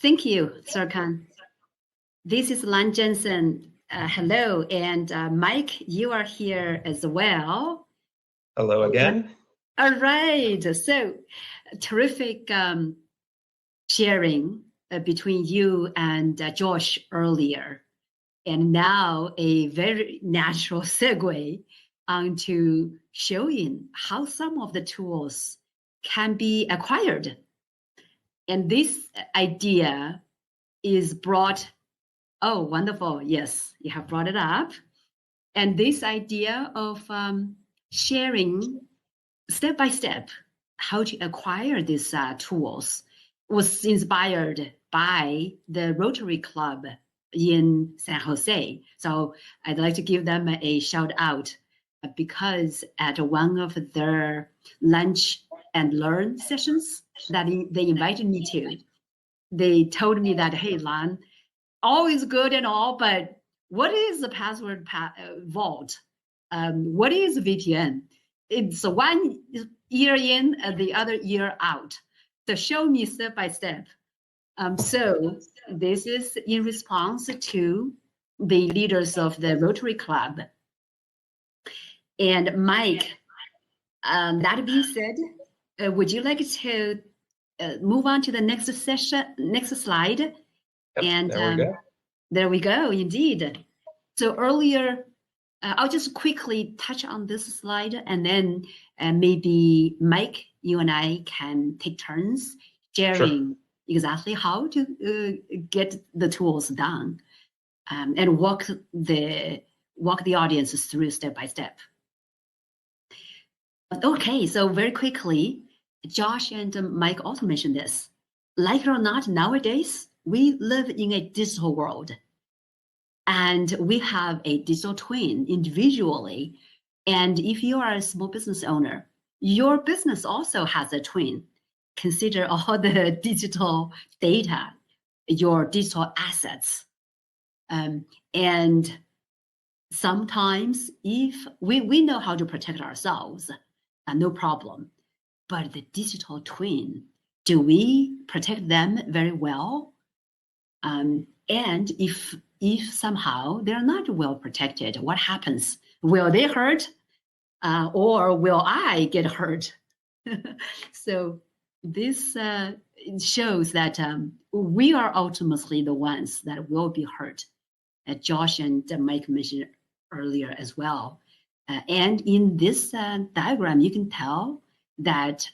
Thank you, Serkan. This is Lan Jenson. Hello, and Mike, you are here as well. Hello again. All right, so terrific sharing between you and Josh earlier. And now a very natural segue onto showing how some of the tools can be acquired. And this idea is brought, oh, wonderful. Yes, you have brought it up. And this idea of sharing step by step how to acquire these tools was inspired by the Rotary Club in San Jose. So I'd like to give them a shout out because at one of their lunch and learn sessions that they invited me to, they told me that, hey, Lan, all is good and all, but what is the password vault? What is VPN? It's one year in and the other year out. So show me step by step. So this is in response to the leaders of the Rotary Club. And Mike, that being said, would you like to move on to the next session, next slide? Yep, and there we go. There we go, indeed. So earlier, I'll just quickly touch on this slide, and then maybe Mike, you and I can take turns sharing exactly how to get the tools done, and walk the audience through step by step. Okay, so very quickly, Josh and Mike also mentioned this. Like it or not, nowadays, we live in a digital world. And we have a digital twin individually. And if you are a small business owner, your business also has a twin. Consider all the digital data, your digital assets. And sometimes if we know how to protect ourselves, no problem. But the digital twin, do we protect them very well? And if somehow they're not well protected, what happens? Will they hurt, or will I get hurt? So this shows that we are ultimately the ones that will be hurt. Josh and Mike mentioned earlier as well. And in this diagram, you can tell that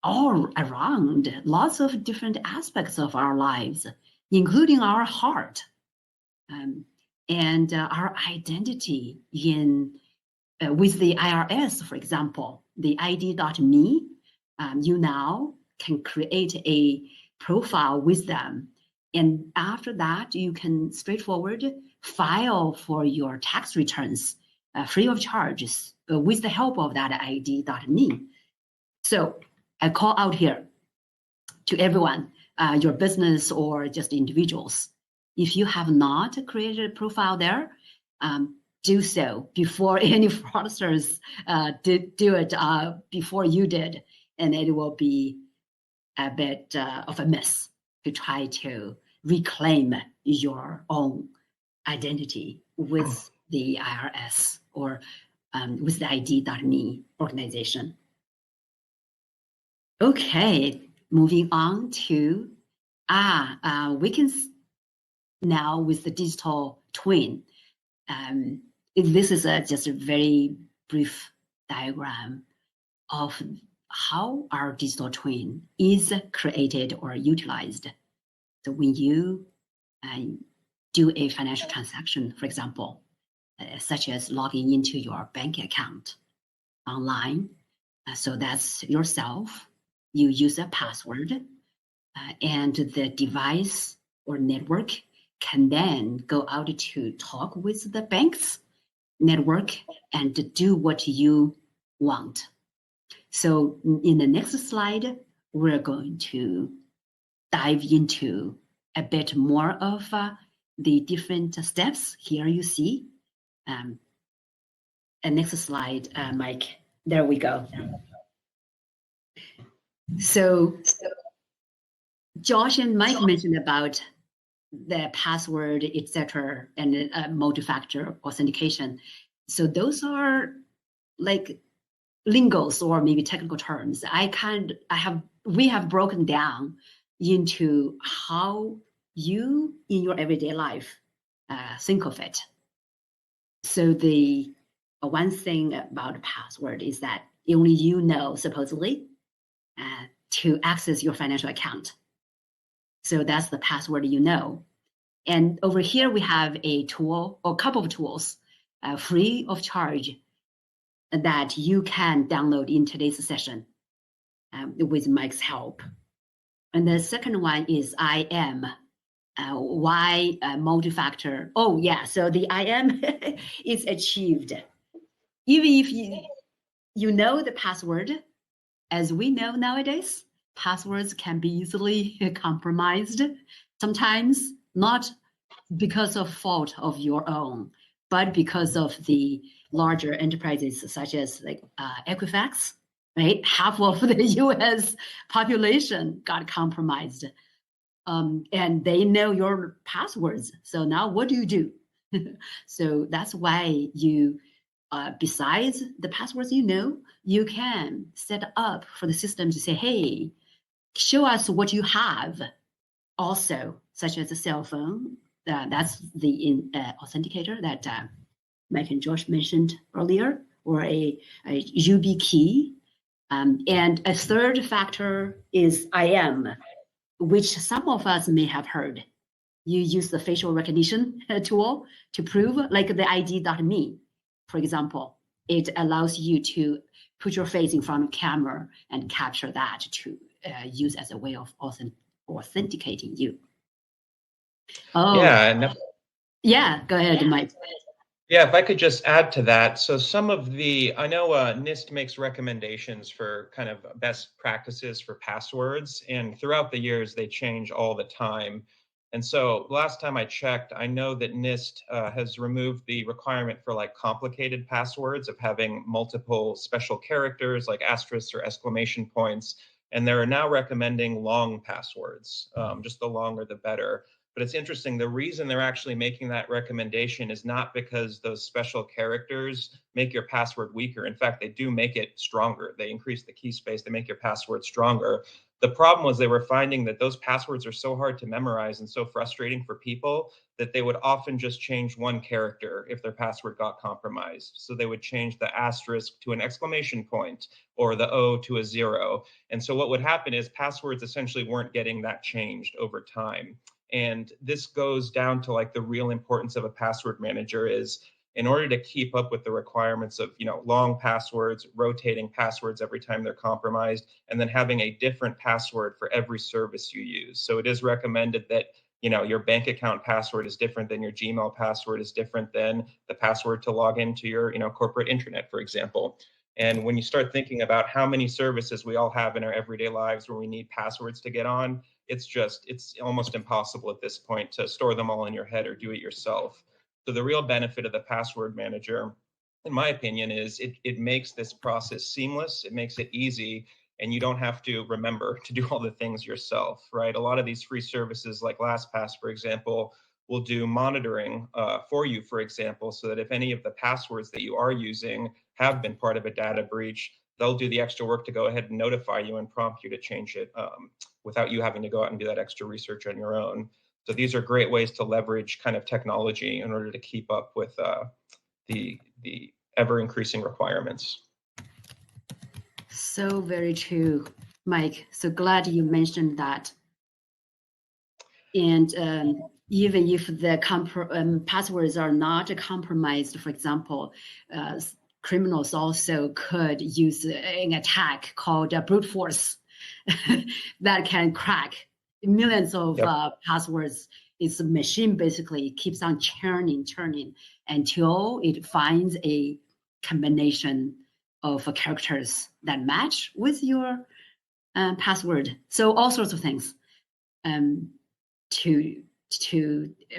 all around lots of different aspects of our lives, including our heart, and our identity in with the IRS, for example, the ID.me, you now can create a profile with them. And after that, you can straightforward file for your tax returns free of charges with the help of that ID.me. So I call out here to everyone, your business or just individuals. If you have not created a profile there, do so before any fraudsters do it before you did. And it will be a bit of a mess to try to reclaim your own identity with the IRS or with the ID.me organization. Okay, moving on to, we can now with the digital twin. This is just a very brief diagram of how our digital twin is created or utilized. So when you do a financial transaction, for example, such as logging into your bank account online, so that's yourself, you use a password, and the device or network can then go out to talk with the bank's network and do what you want. So in the next slide, we're going to dive into a bit more of the different steps. Here you see. And next slide, Mike. There we go. So Josh and Mike mentioned about the password, etc., and multi-factor authentication. So those are like lingos or maybe technical terms. We have broken down into how you in your everyday life think of it. So the one thing about password is that only you know, supposedly, to access your financial account. So that's the password you know. And over here we have a tool or a couple of tools free of charge that you can download in today's session with Mike's help. And the second one is IAM. Why multi-factor? Oh yeah, so the IAM is achieved. Even if you know the password, as we know nowadays, passwords can be easily compromised. Sometimes not because of fault of your own, but because of the larger enterprises such as like Equifax, right? Half of the US population got compromised. And they know your passwords. So now what do? So that's why you, besides the passwords you know, you can set up for the system to say, hey, show us what you have also, such as a cell phone. That's the authenticator that Mike and Josh mentioned earlier, or a YubiKey. And a third factor is IAM, which some of us may have heard. You use the facial recognition tool to prove, like the ID.me, for example. It allows you to put your face in front of camera and capture that to use as a way of authenticating you. Oh, yeah, go ahead, Mike. Yeah, if I could just add to that. So some of I know NIST makes recommendations for kind of best practices for passwords, and throughout the years, they change all the time. And so last time I checked, I know that NIST has removed the requirement for like complicated passwords of having multiple special characters like asterisks or exclamation points. And they're now recommending long passwords, just the longer the better. But it's interesting, the reason they're actually making that recommendation is not because those special characters make your password weaker. In fact, they do make it stronger. They increase the key space, they make your password stronger. The problem was they were finding that those passwords are so hard to memorize and so frustrating for people that they would often just change one character if their password got compromised. So they would change the asterisk to an exclamation point or the O to a 0. And so what would happen is passwords essentially weren't getting that changed over time. And this goes down to like the real importance of a password manager is in order to keep up with the requirements of, long passwords, rotating passwords every time they're compromised, and then having a different password for every service you use. So it is recommended that, your bank account password is different than your Gmail password is different than the password to log into your, corporate intranet, for example. And when you start thinking about how many services we all have in our everyday lives where we need passwords to get on, it's almost impossible at this point to store them all in your head or do it yourself. So the real benefit of the password manager, in my opinion, is it makes this process seamless. It makes it easy, and you don't have to remember to do all the things yourself, right? A lot of these free services like LastPass, for example, will do monitoring for you, for example, so that if any of the passwords that you are using have been part of a data breach, they'll do the extra work to go ahead and notify you and prompt you to change it without you having to go out and do that extra research on your own. So these are great ways to leverage kind of technology in order to keep up with the ever increasing requirements. So very true, Mike. So glad you mentioned that. And even if the passwords are not compromised, for example, criminals also could use an attack called brute force that can crack millions of passwords. It's a machine basically keeps on churning until it finds a combination of characters that match with your password. So all sorts of things to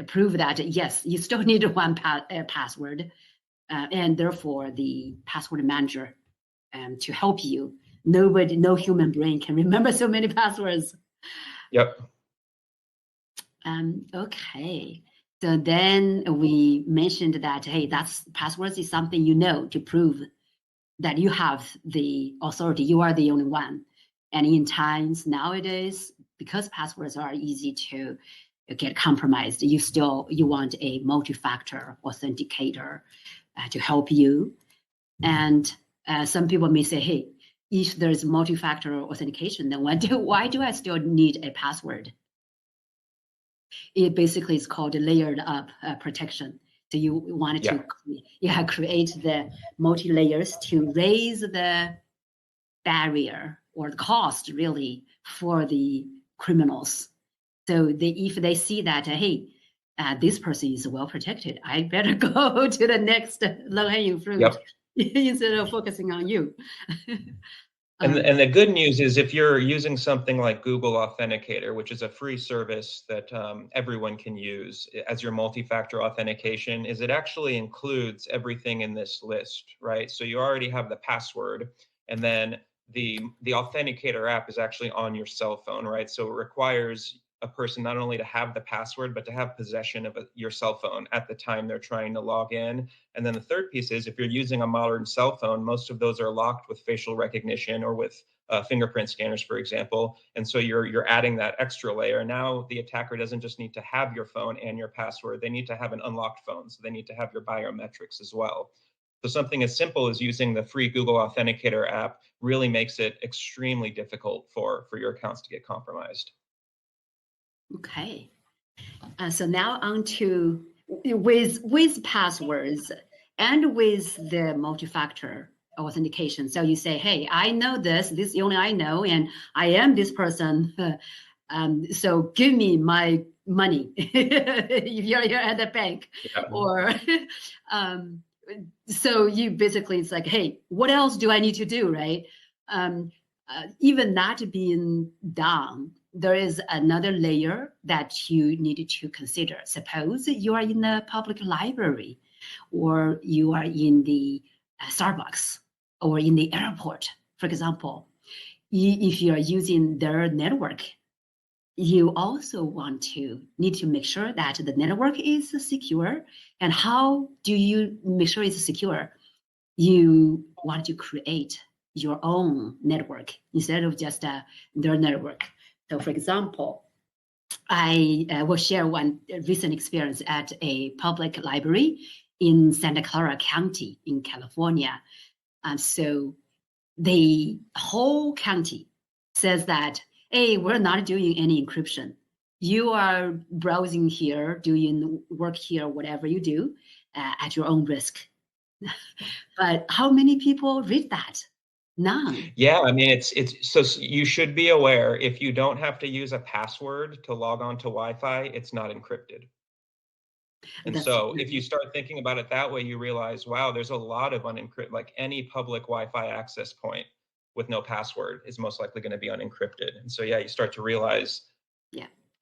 prove that, yes, you still need one password, and therefore the password manager to help you. No human brain can remember so many passwords. Yep. Okay. So then we mentioned that, hey, that's passwords is something you know to prove that you have the authority. You are the only one. And in times nowadays, because passwords are easy to get compromised, you want a multi-factor authenticator to help you. And some people may say, hey, if there's multi-factor authentication, then why do I still need a password? It basically is called layered up protection. So you wanted to create the multi-layers to raise the barrier or the cost really for the criminals. So if they see that, hey, this person is well protected, I better go to the next low-hanging fruit instead of focusing on you. And the good news is if you're using something like Google Authenticator, which is a free service that everyone can use as your multi-factor authentication, is it actually includes everything in this list, right? So you already have the password, and then the Authenticator app is actually on your cell phone, right? So it requires a person not only to have the password, but to have possession of your cell phone at the time they're trying to log in. And then the third piece is if you're using a modern cell phone, most of those are locked with facial recognition or with fingerprint scanners, for example. And so you're adding that extra layer. Now the attacker doesn't just need to have your phone and your password, they need to have an unlocked phone. So they need to have your biometrics as well. So something as simple as using the free Google Authenticator app really makes it extremely difficult for your accounts to get compromised. Okay. So now on to with passwords and with the multi-factor authentication. So you say, hey, I know this is the only I know, and I am this person. So give me my money if you're at the bank. Or so you basically, it's like, hey, what else do I need to do, right? Even that being done, there is another layer that you need to consider. Suppose you are in a public library, or you are in the Starbucks, or in the airport, for example. If you are using their network, you also need to make sure that the network is secure. And how do you make sure it's secure? You want to create your own network instead of just their network. So for example, I will share one recent experience at a public library in Santa Clara County in California. So the whole county says that, hey, we're not doing any encryption. You are browsing here, doing work here, whatever you do, at your own risk. But how many people read that? None. Yeah, I mean, it's so you should be aware if you don't have to use a password to log on to Wi-Fi, it's not encrypted. And so if you start thinking about it that way, you realize, wow, there's a lot of unencrypted, like any public Wi-Fi access point with no password is most likely going to be unencrypted. And so, yeah, you start to realize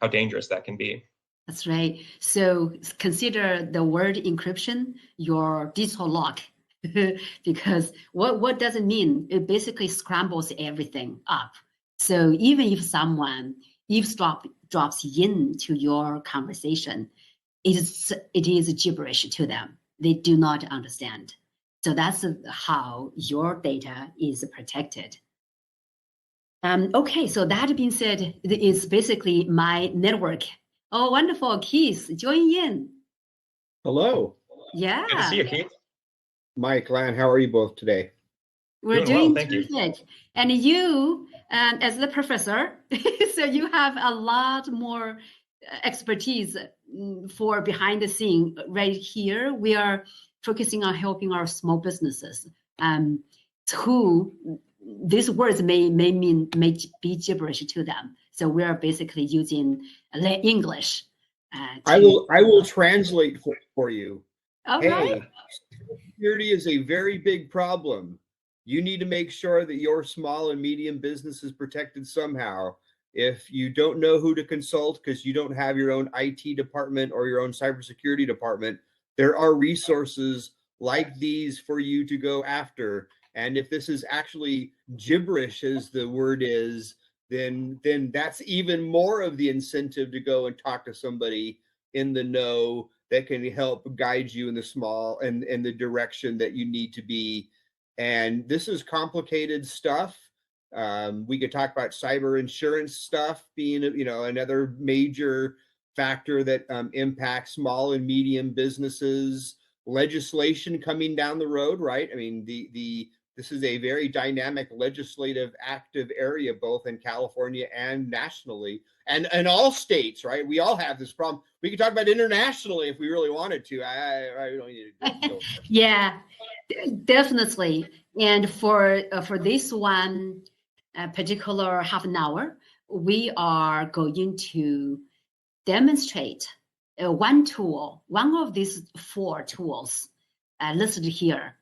how dangerous that can be. That's right. So consider the word encryption your digital lock. Because what does it mean? It basically scrambles everything up. So even if someone drops into your conversation, it is gibberish to them. They do not understand. So that's how your data is protected. Okay, so that being said, it's basically my network. Oh, wonderful. Keith, join in. Hello. Yeah. Good to see you, Keith. Mike, Lan, how are you both today? We're doing well, thank you. And you, as the professor, so you have a lot more expertise for behind the scene. Right here, we are focusing on helping our small businesses who these words may be gibberish to them. So we are basically using English. I will translate for you. All hey, right. Security is a very big problem. You need to make sure that your small and medium business is protected somehow. If you don't know who to consult because you don't have your own IT department or your own cybersecurity department, there are resources like these for you to go after. And if this is actually gibberish, as the word is, then that's even more of the incentive to go and talk to somebody in the know that can help guide you in the small and in the direction that you need to be. And this is complicated stuff. We could talk about cyber insurance stuff being, another major factor that impacts small and medium businesses. Legislation coming down the road, right? I mean, this is a very dynamic legislative active area, both in California and nationally, and all states, right? We all have this problem. We could talk about internationally if we really wanted to. I don't need to go. Yeah, definitely. And for this one particular half an hour, we are going to demonstrate one tool, one of these 4 tools listed here,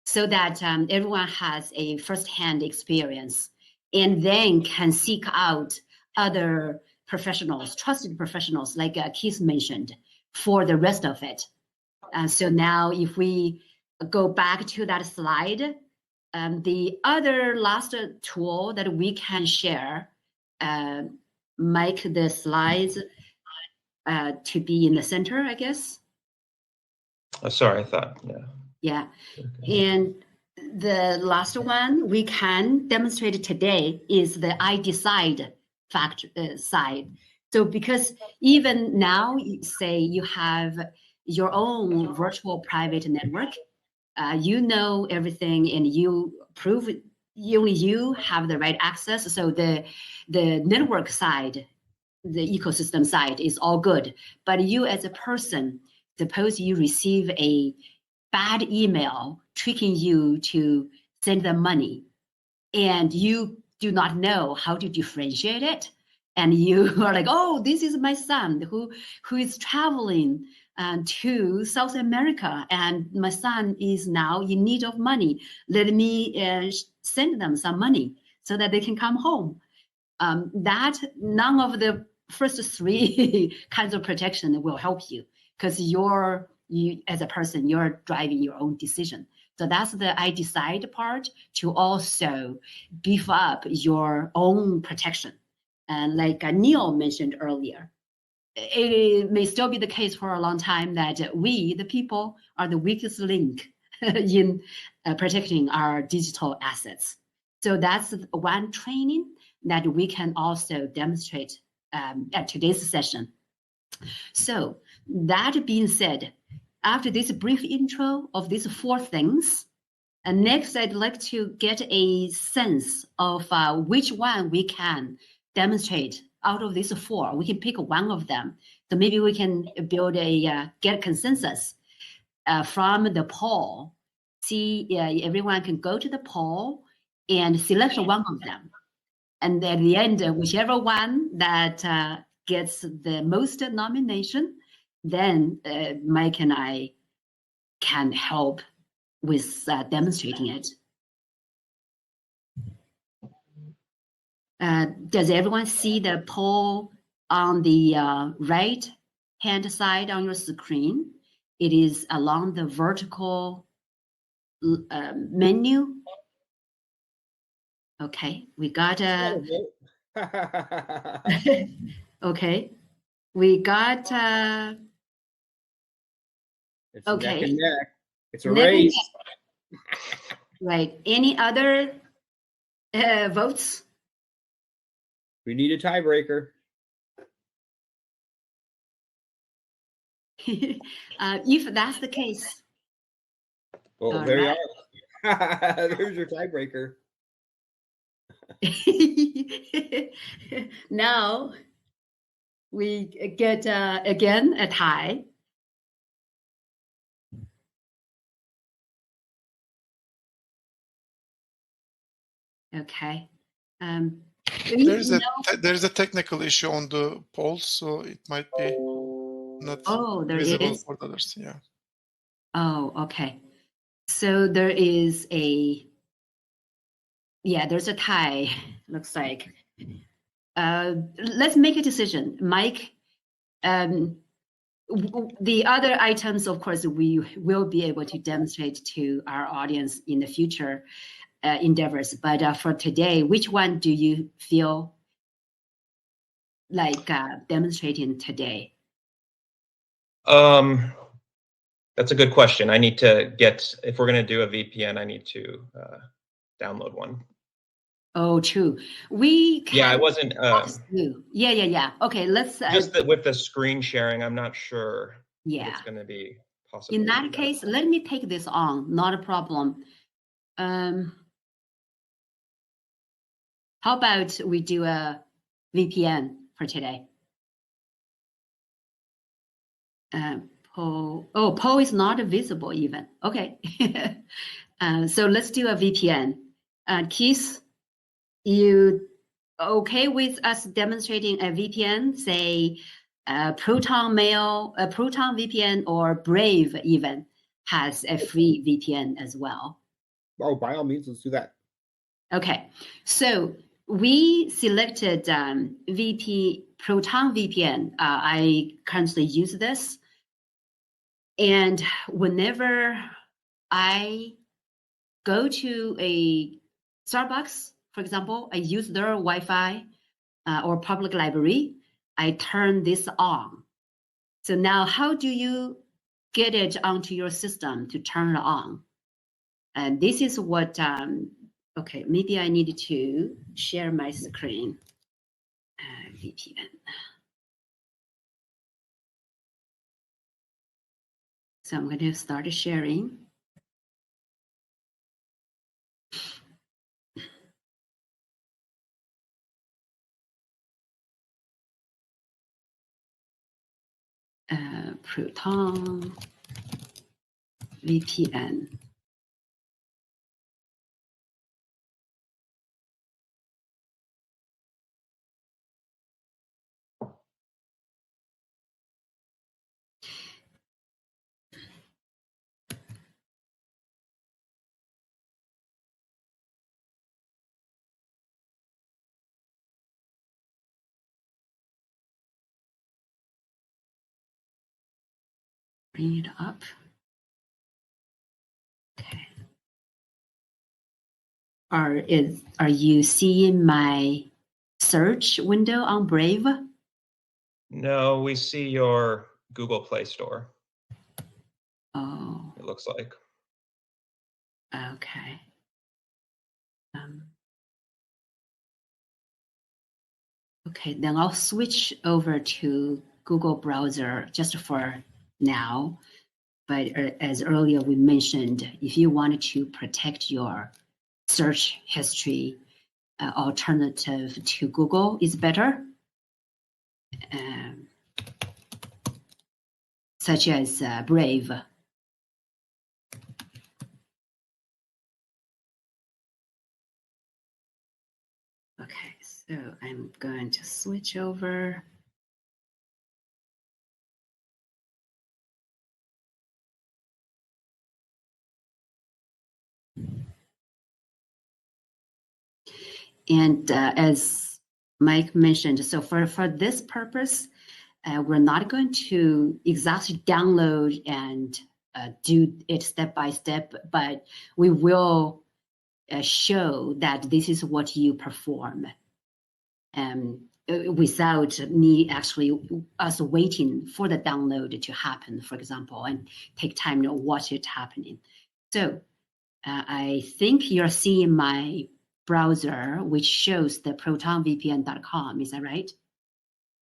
so that everyone has a firsthand experience and then can seek out other professionals, trusted professionals, like Keith mentioned, for the rest of it. So now if we go back to that slide, the other last tool that we can share, make the slides to be in the center, I guess. Oh, sorry, I thought, yeah. Yeah. Okay. And the last one we can demonstrate today is the I decide side. So because even now, say you have your own virtual private network, you know everything and you prove only you have the right access. So the network side, the ecosystem side is all good. But you as a person, suppose you receive a bad email tricking you to send them money, and you do not know how to differentiate it, and you are like, oh, this is my son who is traveling to South America, and my son is now in need of money. Let me send them some money so that they can come home. That none of the first 3 kinds of protection will help you, because you as a person, you're driving your own decision. So that's the I decide part, to also beef up your own protection. And like Neil mentioned earlier, it may still be the case for a long time that we, the people, are the weakest link in protecting our digital assets. So that's one training that we can also demonstrate at today's session. So that being said, after this brief intro of these 4 things, next I'd like to get a sense of which one we can demonstrate out of these 4. We can pick one of them. So maybe we can build get consensus from the poll. See, everyone can go to the poll and select one of them. And at the end, whichever one that gets the most nomination, then Mike and I can help with demonstrating it. Does everyone see the poll on the right-hand side on your screen? It is along the vertical menu. Okay, we got okay, we got It's okay. neck and neck. It's a Neck and race. Right. Any other votes? We need a tiebreaker. If that's the case. Well, there you are. There's your tiebreaker. Now we get again a tie. Okay. There's a technical issue on the poll, so it might be not visible for others. Yeah. Oh, okay. So there is there's a tie. Looks like. Let's make a decision, Mike. The other items, of course, we will be able to demonstrate to our audience in the future endeavors. But for today, which one do you feel like demonstrating today? That's a good question. I need to get, if we're going to do a VPN, I need to download one. Oh, true. We can. Yeah, I wasn't. Yeah. Okay, let's. Just that with the screen sharing, I'm not sure Yeah. if it's going to be possible. In that case, let me take this on. Not a problem. How about we do a VPN for today? Poll is not visible even. Okay. So let's do a VPN. Keith, you okay with us demonstrating a VPN, say Proton Mail, Proton VPN, or Brave even has a free VPN as well? Oh, by all means, let's do that. Okay, so we selected Proton VPN. I currently use this, and whenever I go to a Starbucks, for example, I use their Wi-Fi or public library, I turn this on. So now how do you get it onto your system to turn it on? And this is what, okay, maybe I need to share my screen. VPN. So I'm going to start sharing. Proton VPN. Bring it up. Okay. Are you seeing my search window on Brave? No, we see your Google Play Store. Oh. It looks like. Okay. Okay, then I'll switch over to Google browser just for now. But as earlier we mentioned, if you wanted to protect your search history, alternative to Google is better, such as Brave. Okay, so I'm going to switch over. And as Mike mentioned, so for this purpose, we're not going to exactly download and do it step by step, but we will show that this is what you perform without me actually us waiting for the download to happen, for example, and take time to watch it happening. So I think you're seeing my browser, which shows the protonvpn.com. Is that right?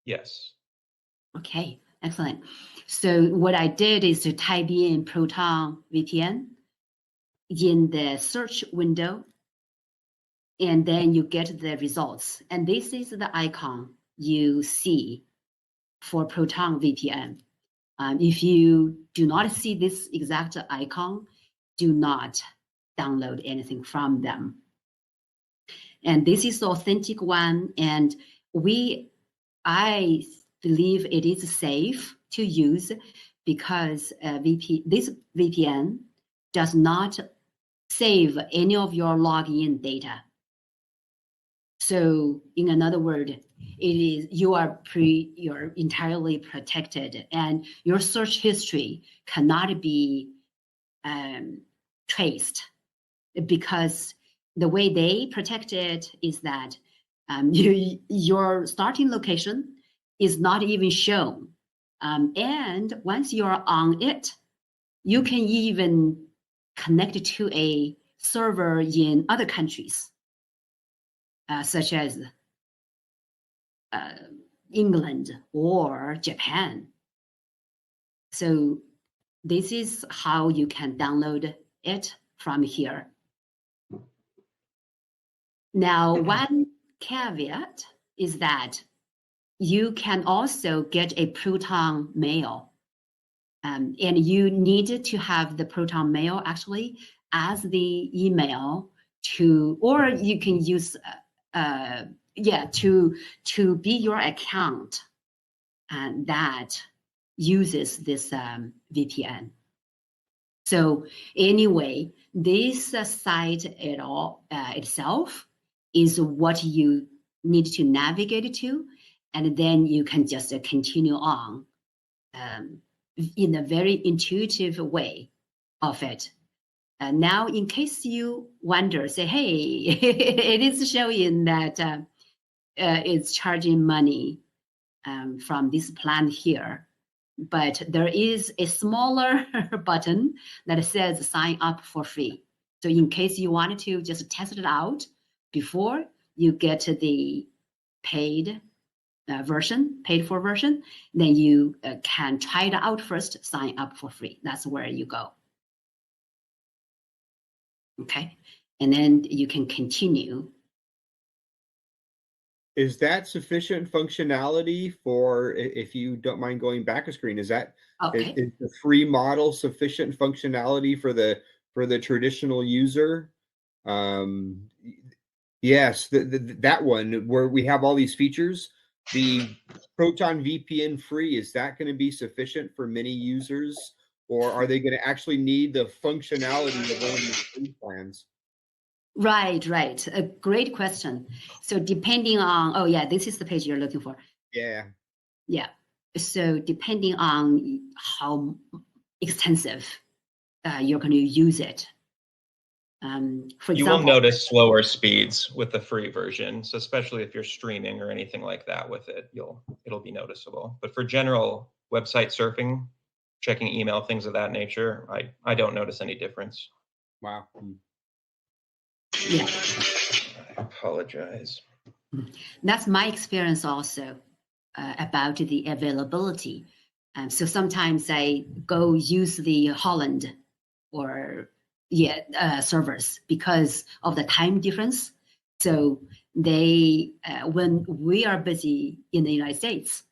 Yes. Okay, excellent. So what I did is to type in Proton VPN in the search window, and then you get the results. And this is the icon you see for Proton VPN. If you do not see this exact icon, do not download anything from them. And this is the authentic one, and I believe it is safe to use because this VPN does not save any of your login data. So in another word, you're entirely protected, and your search history cannot be traced, because the way they protect it is that your starting location is not even shown. And once you're on it, you can even connect to a server in other countries, such as England or Japan. So this is how you can download it from here. Now, one caveat is that you can also get a Proton mail. And you need to have the Proton mail actually as the email to, or you can use, to be your account and that uses this VPN. So anyway, this site itself is what you need to navigate to, and then you can just continue on in a very intuitive way of it. Now, in case you wonder, say, hey, it is showing that it's charging money from this plan here, but there is a smaller button that says sign up for free. So in case you wanted to just test it out before you get to the paid for version, then you can try it out first, sign up for free. That's where you go. Okay, and then you can continue. Is that sufficient functionality for, if you don't mind going back a screen, is that okay? Is the free model sufficient functionality for the traditional user? Yes, that one where we have all these features. The Proton VPN free, is that going to be sufficient for many users, or are they going to actually need the functionality of one of these free plans? Right. A great question. So depending on, oh yeah, this is the page you're looking for. Yeah. So depending on how extensive you're going to use it. For example, you will notice slower speeds with the free version. So especially if you're streaming or anything like that with it, it'll be noticeable. But for general website surfing, checking email, things of that nature, I don't notice any difference. Wow. Yeah. I apologize. That's my experience also about the availability. So sometimes I go use the Holland or servers because of the time difference. So they, when we are busy in the United States,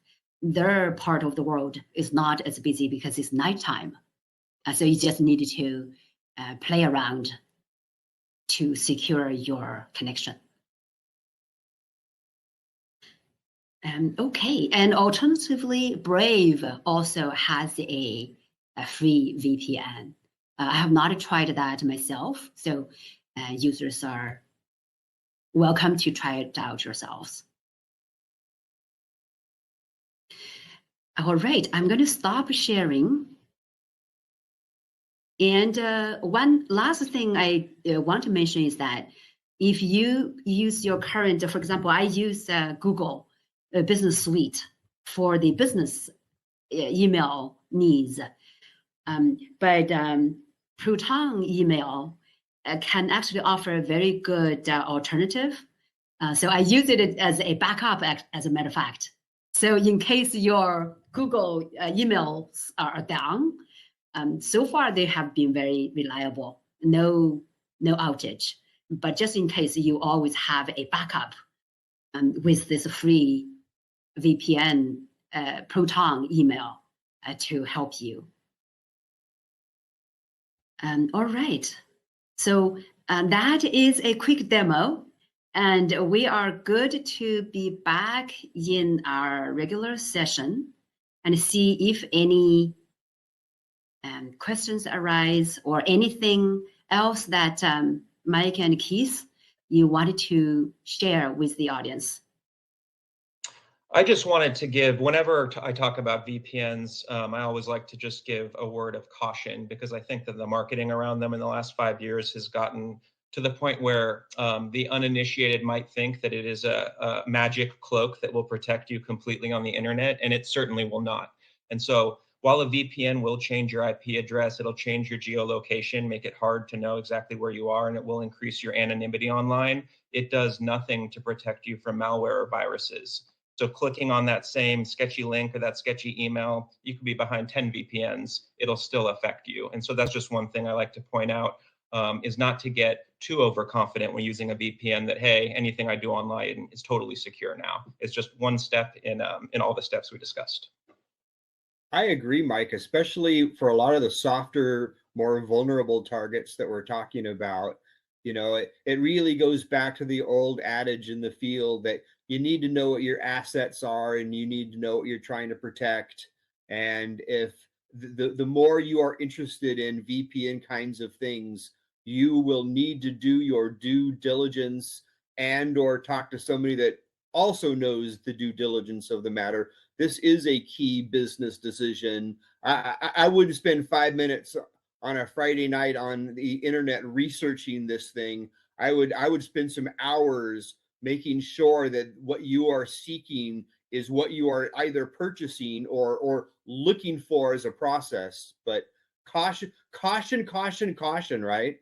their part of the world is not as busy because it's nighttime. So you just need to play around to secure your connection. Okay, and alternatively, Brave also has a free VPN. I have not tried that myself, so users are welcome to try it out yourselves. All right, I'm going to stop sharing. And one last thing I want to mention is that if you use your current, for example, I use Google Business Suite for the business email needs, but Proton email can actually offer a very good alternative. So I use it as a backup, as a matter of fact. So in case your Google emails are down, so far they have been very reliable, no outage. But just in case, you always have a backup with this free VPN Proton email to help you. All right, so that is a quick demo, and we are good to be back in our regular session and see if any questions arise or anything else that Mike and Keith, you wanted to share with the audience. I just wanted to give, whenever I talk about VPNs, I always like to just give a word of caution, because I think that the marketing around them in the last 5 years has gotten to the point where the uninitiated might think that it is a magic cloak that will protect you completely on the internet, and it certainly will not. And so while a VPN will change your IP address, it'll change your geolocation, make it hard to know exactly where you are, and it will increase your anonymity online. It does nothing to protect you from malware or viruses. So clicking on that same sketchy link or that sketchy email, you could be behind 10 VPNs, it'll still affect you. And so that's just one thing I like to point out, is not to get too overconfident when using a VPN that, hey, anything I do online is totally secure now. It's just one step in all the steps we discussed. I agree, Mike, especially for a lot of the softer, more vulnerable targets that we're talking about. You know, it really goes back to the old adage in the field that you need to know what your assets are and you need to know what you're trying to protect. And if the more you are interested in VPN kinds of things, you will need to do your due diligence and or talk to somebody that also knows the due diligence of the matter. This is a key business decision. I wouldn't spend 5 minutes on a Friday night on the internet researching this thing. I would spend some hours making sure that what you are seeking is what you are either purchasing or looking for as a process. But caution, right?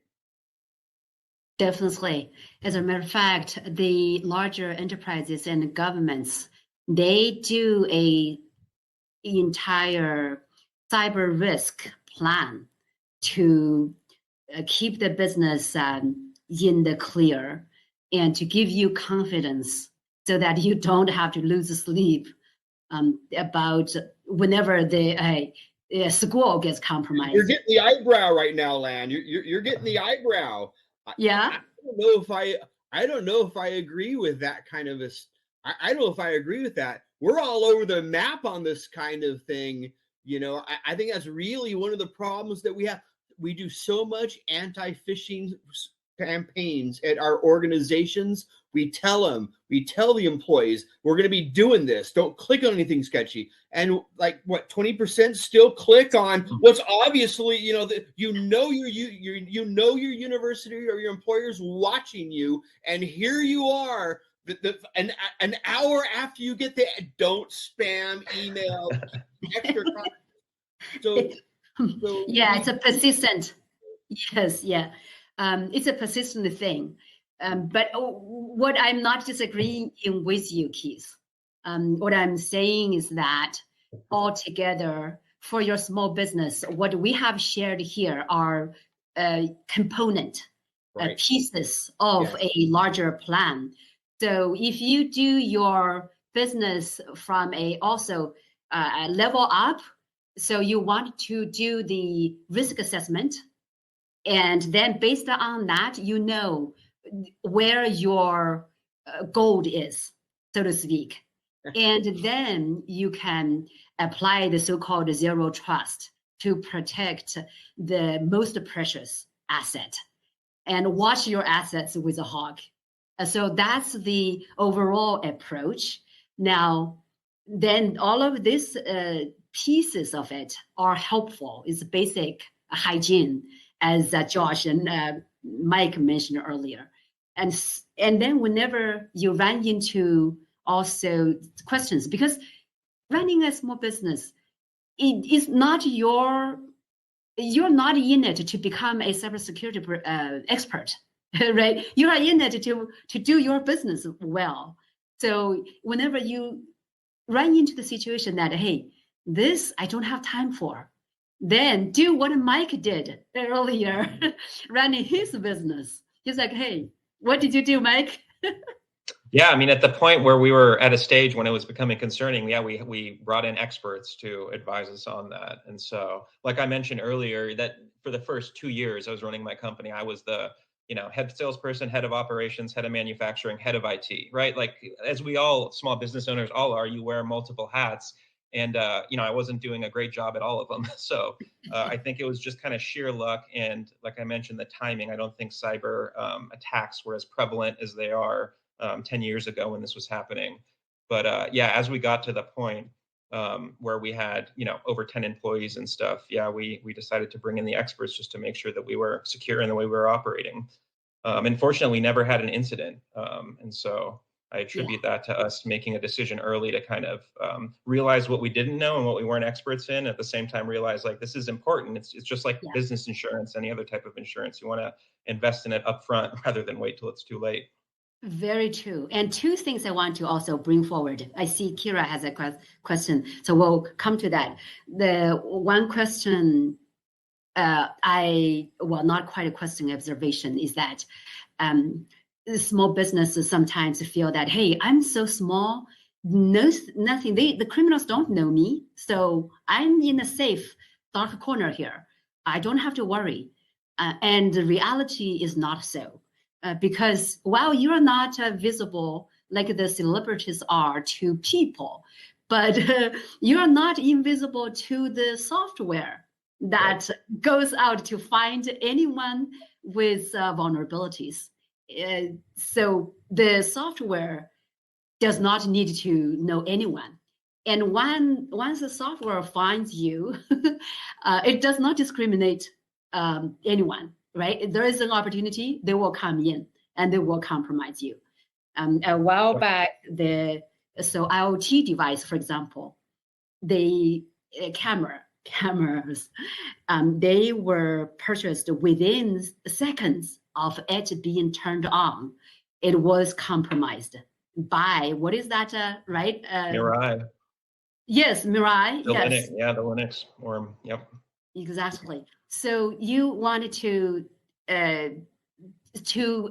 Definitely. As a matter of fact, the larger enterprises and governments, they do a entire cyber risk plan to keep the business in the clear and to give you confidence so that you don't have to lose sleep about whenever the school gets compromised. You're getting the eyebrow right now, Lan. You're getting the eyebrow. Yeah. I don't know if I agree with that kind of I don't know if I agree with that. We're all over the map on this kind of thing. You know, I think that's really one of the problems that we have. We do so much anti-phishing campaigns at our organizations. We tell the employees, we're going to be doing this. Don't click on anything sketchy. And like what, 20% still click on what's obviously, your university or your employer's watching you, and here you are. An hour after you get there, don't spam email extra content. So yeah, it's a persistent. Yes, yeah, it's a persistent thing. But what I'm not disagreeing with you, Keith. What I'm saying is that altogether, for your small business, what we have shared here are component right. Pieces of a larger plan. So if you do your business from a level up, so you want to do the risk assessment, and then based on that, you know where your gold is, so to speak. And then you can apply the so-called zero trust to protect the most precious asset and watch your assets with a hawk. So that's the overall approach. Now, then all of these pieces of it are helpful. It's basic hygiene, as Josh and Mike mentioned earlier. And then whenever you run into also questions, because running a small business, it is not you're not in it to become a cybersecurity expert, right? You are in it to do your business well. So whenever you run into the situation that, hey, this I don't have time for, then do what Mike did earlier, running his business. He's like, hey, what did you do, Mike? Yeah, I mean, at the point where we were at a stage when it was becoming concerning, yeah, we brought in experts to advise us on that. And so, like I mentioned earlier, that for the first 2 years I was running my company, I was the head salesperson, head of operations, head of manufacturing, head of IT, right? Like, as we all small business owners all are, you wear multiple hats. And, I wasn't doing a great job at all of them. So I think it was just kind of sheer luck. And like I mentioned, the timing, I don't think cyber attacks were as prevalent as they are 10 years ago when this was happening. But yeah, as we got to the point where we had, over 10 employees and stuff, yeah, we decided to bring in the experts just to make sure that we were secure in the way we were operating. Unfortunately, we never had an incident. And so I attribute that to us making a decision early to kind of realize what we didn't know and what we weren't experts in. At the same time, realize like this is important. It's just like business insurance, any other type of insurance. You want to invest in it upfront rather than wait till it's too late. Very true. And two things I want to also bring forward. I see Kira has a question, so we'll come to that. The one question, not quite a question, observation is that small businesses sometimes feel that, hey, I'm so small, nothing. The criminals don't know me, so I'm in a safe dark corner here. I don't have to worry. And the reality is not so. Because while you're not visible like the celebrities are to people, but you are not invisible to the software that goes out to find anyone with vulnerabilities. So the software does not need to know anyone. And once the software finds you, it does not discriminate anyone. Right? There is an opportunity, they will come in and they will compromise you. A while back, so IoT device, for example, cameras, they were purchased within seconds of it being turned on. It was compromised by, what is that, right? Mirai. Yes, Mirai, Linux, the Linux worm, Exactly. So you wanted to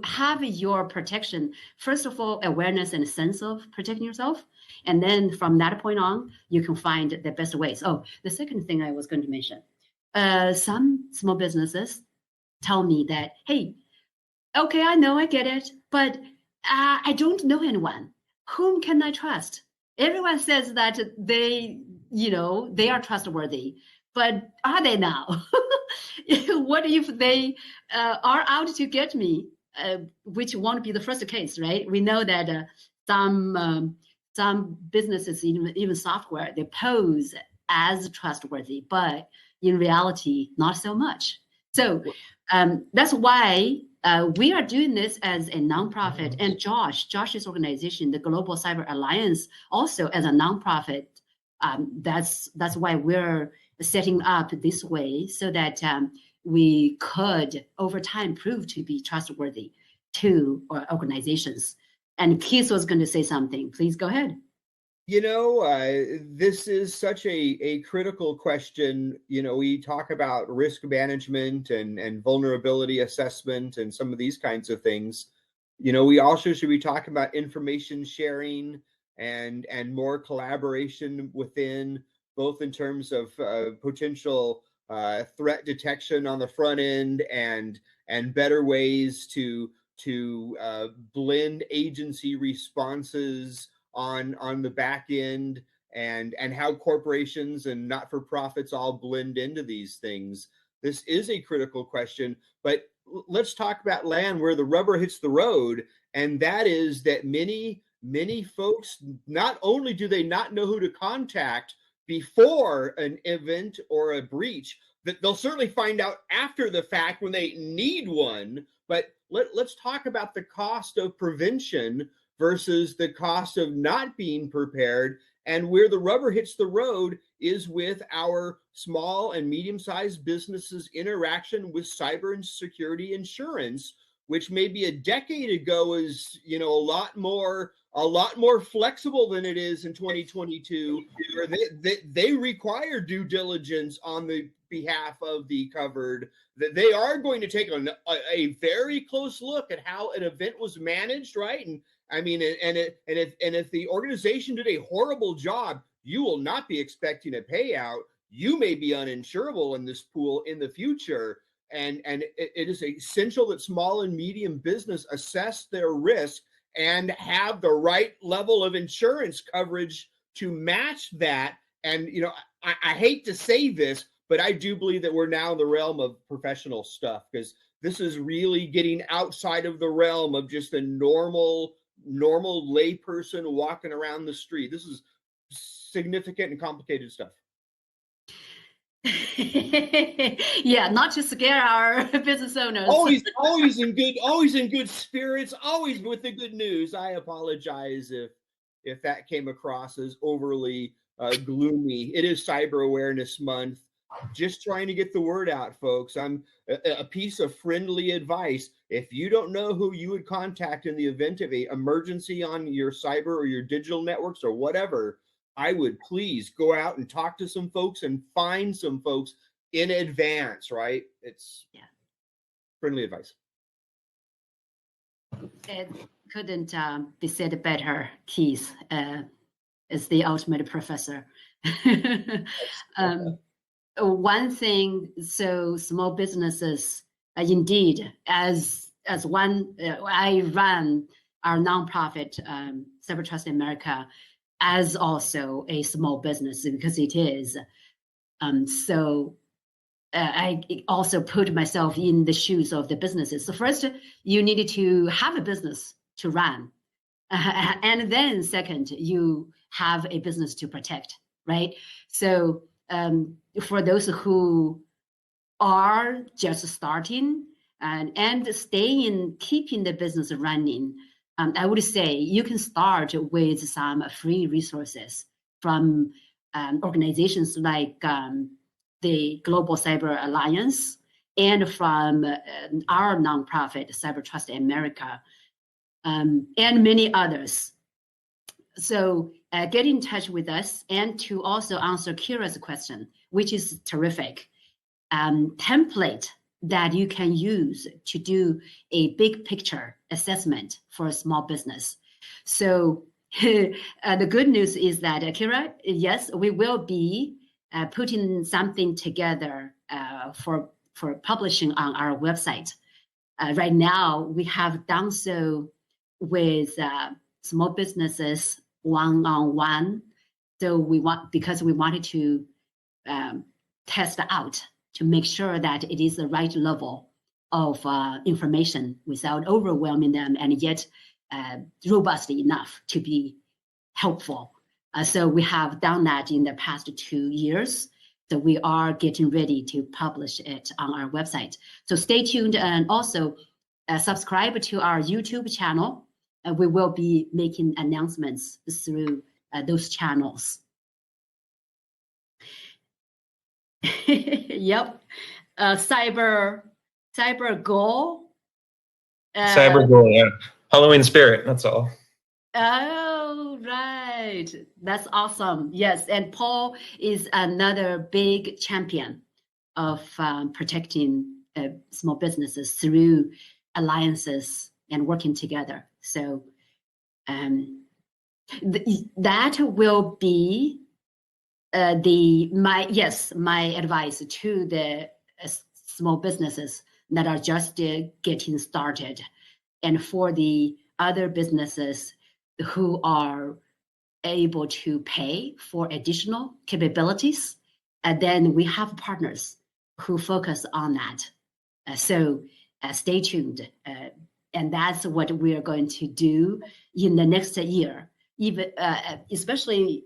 have your protection, first of all, awareness and sense of protecting yourself. And then from that point on, you can find the best ways. Oh, the second thing I was going to mention, some small businesses tell me that, hey, okay, I know, I get it, but I don't know anyone. Whom can I trust? Everyone says that they are trustworthy. But are they now? What if they are out to get me, which won't be the first case, right? We know that some businesses, even software, they pose as trustworthy, but in reality, not so much. So that's why we are doing this as a nonprofit. And Josh's organization, the Global Cyber Alliance, also as a nonprofit. That's why we're setting up this way, so that we could over time prove to be trustworthy to organizations. And Keith was going to say something. Please go ahead. This is such a critical question. We talk about risk management and vulnerability assessment and some of these kinds of things. We also should be talking about information sharing and more collaboration within, both in terms of potential threat detection on the front end and better ways to blend agency responses on the back end, and how corporations and not-for-profits all blend into these things. This is a critical question, but let's talk about land where the rubber hits the road, and that is that many folks, not only do they not know who to contact before an event or a breach, that they'll certainly find out after the fact when they need one. But let's talk about the cost of prevention versus the cost of not being prepared. And where the rubber hits the road is with our small and medium-sized businesses' interaction with cyber and security insurance, which maybe a decade ago is, a lot more flexible than it is in 2022, where they require due diligence on the behalf of the covered, that they are going to take a very close look at how an event was managed, right? And I mean, if the organization did a horrible job, you will not be expecting a payout. You may be uninsurable in this pool in the future. And it is essential that small and medium business assess their risk and have the right level of insurance coverage to match that. And, I hate to say this, but I do believe that we're now in the realm of professional stuff, because this is really getting outside of the realm of just a normal layperson walking around the street. This is significant and complicated stuff. Yeah, not to scare our business owners. Always in good spirits, always with the good news. I apologize if that came across as overly gloomy. It is Cyber Awareness Month. Just trying to get the word out, folks. I'm a piece of friendly advice. If you don't know who you would contact in the event of an emergency on your cyber or your digital networks or whatever, I would please go out and talk to some folks and find some folks in advance, right? It's friendly advice. It couldn't be said better, Keith, is the ultimate professor. One thing, so small businesses, indeed, as one, I run our nonprofit, Cybertrust America, as also a small business, because it is. So I also put myself in the shoes of the businesses. So first, you needed to have a business to run. And then second, you have a business to protect, right? So for those who are just starting and staying, keeping the business running, I would say you can start with some free resources from organizations like the Global Cyber Alliance and from our nonprofit, Cybertrust America, and many others. So get in touch with us, and to also answer Kira's question, which is terrific, template that you can use to do a big picture assessment for a small business. So the good news is that, Kira, yes, we will be putting something together for publishing on our website. Right now, we have done so with small businesses one-on-one. So because we wanted to test out to make sure that it is the right level of information without overwhelming them, and yet robust enough to be helpful. So we have done that in the past 2 years. So we are getting ready to publish it on our website. So stay tuned, and also subscribe to our YouTube channel. We will be making announcements through those channels. Yep. Cyber goal. Cyber goal, yeah. Halloween spirit, that's all. Oh, right. That's awesome. Yes. And Paul is another big champion of protecting small businesses through alliances and working together. So that will be my advice to the small businesses that are just getting started, and for the other businesses who are able to pay for additional capabilities, and then we have partners who focus on that. So stay tuned, and that's what we are going to do in the next year. Even especially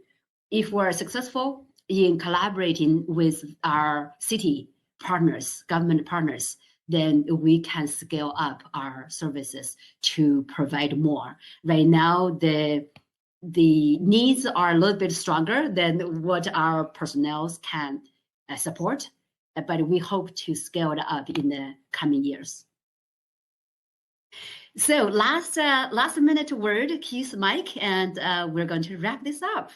if we're successful in collaborating with our city partners, government partners, then we can scale up our services to provide more. Right now, the needs are a little bit stronger than what our personnel can support, but we hope to scale it up in the coming years. So last minute word, Keith, Mike, and we're going to wrap this up.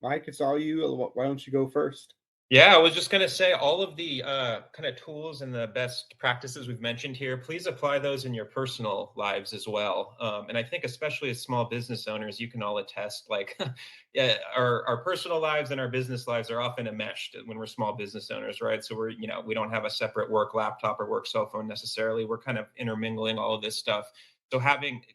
Mike, it's all you. Why don't you go first? Yeah, I was just going to say all of the kind of tools and the best practices we've mentioned here, please apply those in your personal lives as well. And I think especially as small business owners, you can all attest, like yeah, our personal lives and our business lives are often enmeshed when we're small business owners, right? So we don't have a separate work laptop or work cell phone necessarily. We're kind of intermingling all of this stuff. So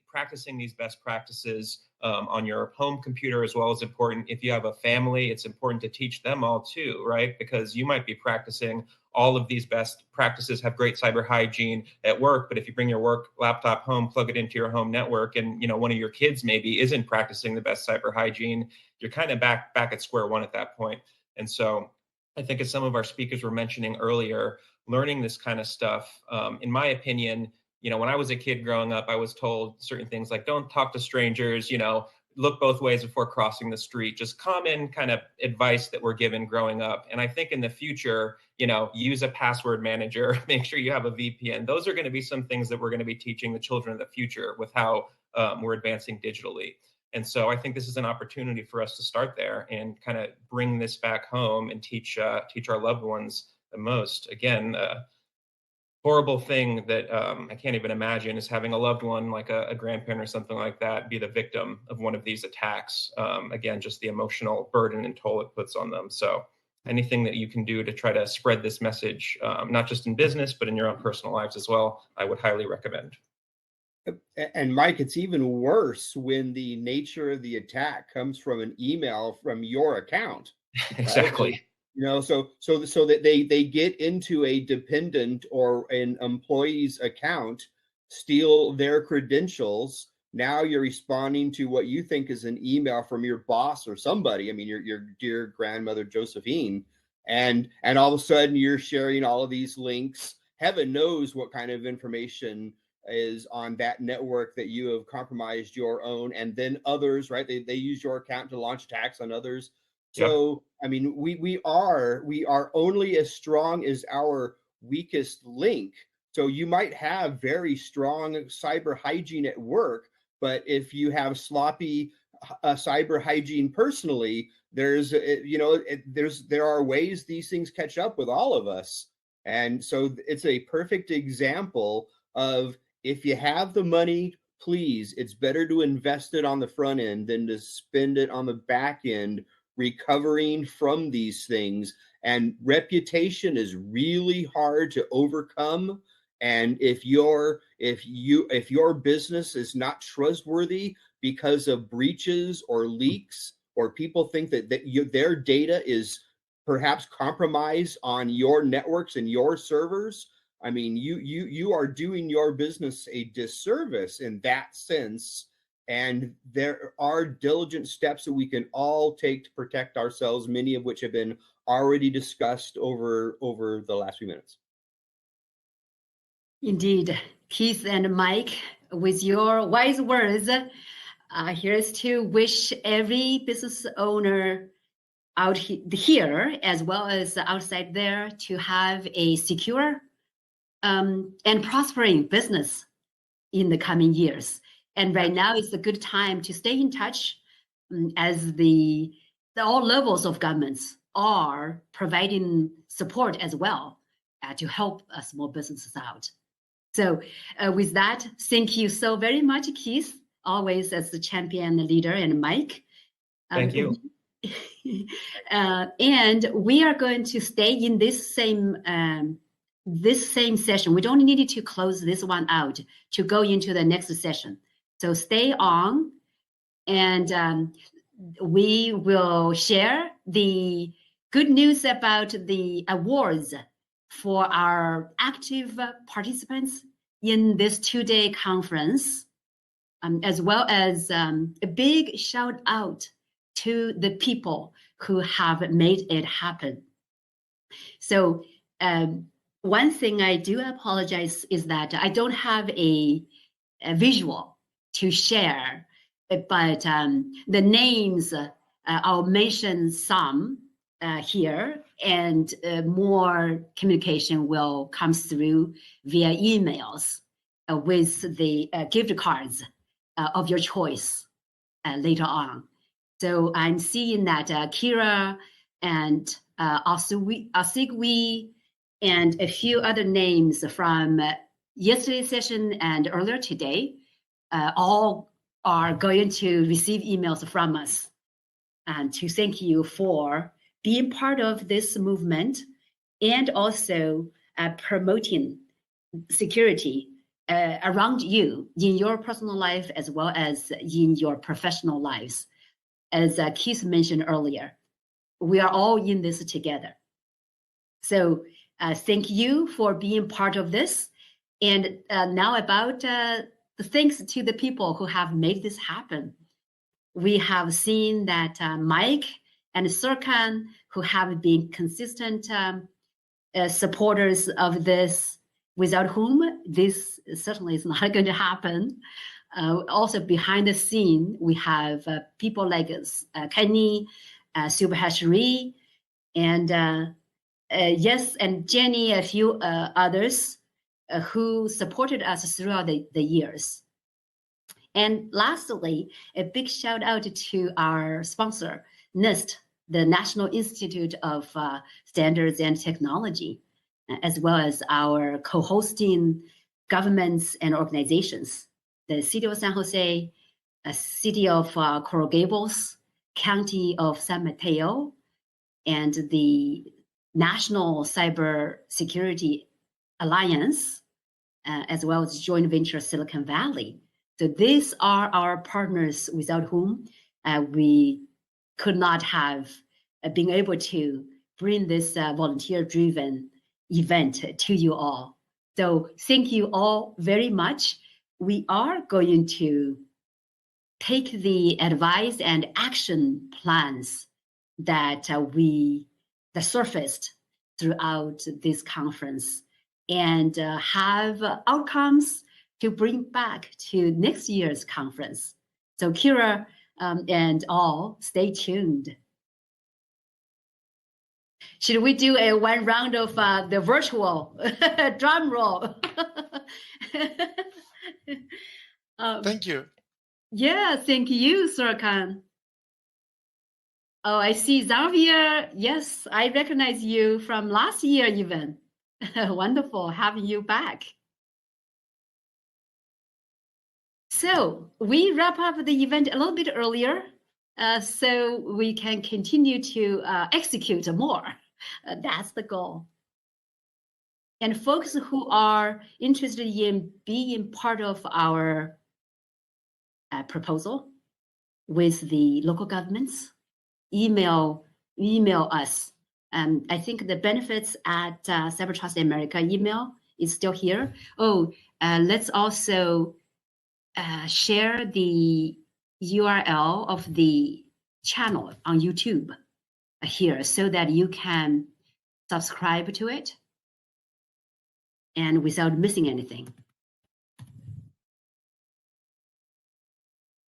practicing these best practices on your home computer as well is important. If you have a family, it's important to teach them all too, right? Because you might be practicing all of these best practices, have great cyber hygiene at work, but if you bring your work laptop home, plug it into your home network, and one of your kids maybe isn't practicing the best cyber hygiene, you're kind of back at square one at that point. And so I think as some of our speakers were mentioning earlier, learning this kind of stuff, in my opinion, when I was a kid growing up, I was told certain things like, don't talk to strangers, look both ways before crossing the street, just common kind of advice that we're given growing up. And I think in the future, use a password manager, make sure you have a VPN. Those are going to be some things that we're going to be teaching the children of the future with how we're advancing digitally. And so I think this is an opportunity for us to start there and kind of bring this back home and teach our loved ones the most. Again, horrible thing that I can't even imagine is having a loved one like a grandparent or something like that be the victim of one of these attacks. Again, just the emotional burden and toll it puts on them. So anything that you can do to try to spread this message, not just in business, but in your own personal lives as well, I would highly recommend. And Mike, it's even worse when the nature of the attack comes from an email from your account. Exactly. Right? So that they get into a dependent or an employee's account, steal their credentials. Now you're responding to what you think is an email from your boss or somebody. I mean, your dear grandmother Josephine, and all of a sudden you're sharing all of these links. Heaven knows what kind of information is on that network that you have compromised your own, and then others, right? They use your account to launch attacks on others. So, I mean, we are only as strong as our weakest link. So you might have very strong cyber hygiene at work, but if you have sloppy cyber hygiene personally, there are ways these things catch up with all of us. And so it's a perfect example of, if you have the money, please, it's better to invest it on the front end than to spend it on the back end recovering from these things. And reputation is really hard to overcome. And if your business is not trustworthy because of breaches or leaks, or people think that their data is perhaps compromised on your networks and your servers, I mean, you are doing your business a disservice in that sense. And there are diligent steps that we can all take to protect ourselves, many of which have been already discussed over the last few minutes. Indeed, Keith and Mike, with your wise words, here's to wish every business owner out here as well as outside there to have a secure and prospering business in the coming years. And right now is a good time to stay in touch, as all levels of governments are providing support as well to help small businesses out. So with that, thank you so very much, Keith, always as the champion leader, and Mike. Thank you. And we are going to stay in this same session. We don't need to close this one out to go into the next session. So stay on, and we will share the good news about the awards for our active participants in this 2-day conference, as well as a big shout out to the people who have made it happen. So one thing I do apologize is that I don't have a visual to share, but the names, I'll mention some here, and more communication will come through via emails with the gift cards of your choice later on. So I'm seeing that Kira and Asigwi and a few other names from yesterday's session and earlier today all are going to receive emails from us, and to thank you for being part of this movement and also promoting security around you in your personal life as well as in your professional lives. As Keith mentioned earlier, we are all in this together. So thank you for being part of this. And now about the thanks to the people who have made this happen. We have seen that Mike and Serkan, who have been consistent supporters of this, without whom this certainly is not going to happen. Also behind the scene, we have people like Kenny, Subhashri, and yes, and Jenny, a few others who supported us throughout the years. And lastly, a big shout out to our sponsor, NIST, the National Institute of Standards and Technology, as well as our co-hosting governments and organizations, the City of San Jose, City of Coral Gables, County of San Mateo, and the National Cybersecurity Alliance, as well as joint venture Silicon Valley. So these are our partners without whom we could not have been able to bring this volunteer-driven event to you all. So thank you all very much. We are going to take the advice and action plans that that surfaced throughout this conference and have outcomes to bring back to next year's conference. So Kira and all, stay tuned. Should we do a one round of the virtual drum roll? Thank you. Yeah, thank you, Serkan. Oh, I see Xavier. Yes, I recognize you from last year even. Wonderful having you back. So we wrap up the event a little bit earlier so we can continue to execute more. That's the goal. And folks who are interested in being part of our proposal with the local governments, email us. I think the benefits at Cybertrust America email is still here. Oh, let's also share the URL of the channel on YouTube here so that you can subscribe to it and without missing anything.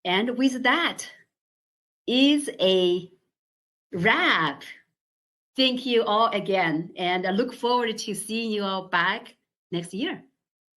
And with that is a wrap. Thank you all again, and I look forward to seeing you all back next year.